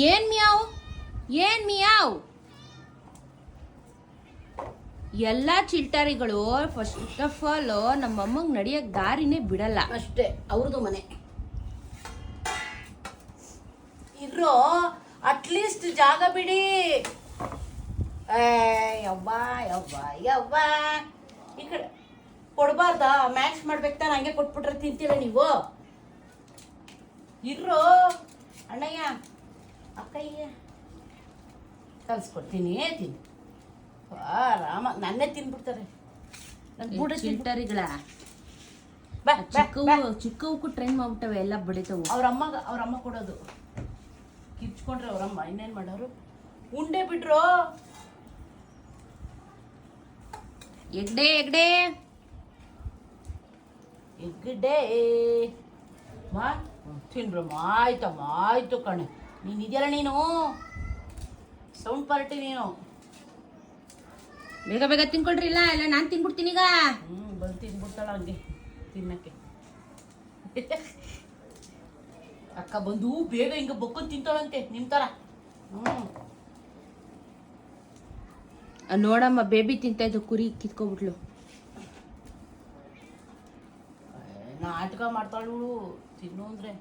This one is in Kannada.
ಏನ್ ಮಿಯಾವ್ ಏನ್ ಮಿಯಾವ್. ಎಲ್ಲ ಚಿಲ್ಟಾರಿಗಳು ಫಸ್ಟ್ ಆಫ್ ಆಲ್ ನಮ್ಮಮ್ಮಂಗೆ ನಡಿಯಕ್ ದಾರಿನೇ ಬಿಡಲ್ಲ. ಅಷ್ಟೇ ಅವ್ರದ್ದು ಮನೆ ಇರೋ ಅಟ್ಲೀಸ್ಟ್ ಜಾಗ ಬಿಡಿ. ಯವ್ವ ಯವ್ವ ಯವ್ವ ಈ ಕಡೆ ಕೊಡಬಾರ್ದ? ಮ್ಯಾಚ್ ಮಾಡ್ಬೇಕು ತಾನೆ, ಹಂಗೆ ಕೊಟ್ಬಿಟ್ರೆ ತಿಂತೀರ ನೀವು? ಇರೋ ಅಣ್ಣಯ್ಯ ಅಕ್ಕಯ್ಯ ಕಲ್ಸ್ಕೊಡ್ತೀನಿ ತಿನ್ನಿ. ರಾಮ ನನ್ನೇ ತಿನ್ಬಿಡ್ತಾರೆ ಚಿಲ್ಟಾರಿಗಳ. ಚಿಕ್ಕವಕ್ಕೂ ಟ್ರೈನ್ ಮಾಡ್ಬಿಟ್ಟವೆ, ಎಲ್ಲ ಬಡಿತಾವು. ಅವ್ರಮ್ಮ ಕೊಡೋದು ಕಿರ್ಚ್ಕೊಂಡ್ರೆ ಅವ್ರಮ್ಮ ಇನ್ನೇನ್ ಮಾಡೋರು. ಉಂಡೆ ಬಿಡ್ರು. ಎಗ್ಡೆ ಎಗ್ಡೆ ಎಗ್ಡೆ ಮಾ ತಿನ್ಬ್ರಮ್ಮ. ಆಯ್ತಮ್ಮ ಆಯ್ತು ಕಣೆ, ನೀನು ಇದೆಯಲ್ಲ ನೀನು ಸೌಂಡ್ ಪಾರ್ಟಿ ನೀನು. ಬೇಗ ಬೇಗ ತಿನ್ಕೊಳ್ರಿಲ್ಲ, ಇಲ್ಲ ನಾನು ತಿನ್ಬಿಡ್ತೀನಿ ಈಗ. ಬಂದು ತಿನ್ಬಿಡ್ತಾಳ ಹಂಗೆ ತಿನ್ನಕ್ಕೆ. ಅಕ್ಕ ಬಂದು ಬೇಗ ಹಿಂಗೆ ಬಕ್ಕೊಂಡು ತಿಂತಾಳಂತೆ ನಿಮ್ಮ ಥರ. ನೋಡಮ್ಮ ಬೇಬಿ ತಿಂತಾ ಇದ್ದು ಕುರಿ ಕಿತ್ಕೊಬಿಟ್ಲು. ನಾಟಕ ಮಾಡ್ತಾಳು ತಿನ್ನು ಅಂದ್ರೆ.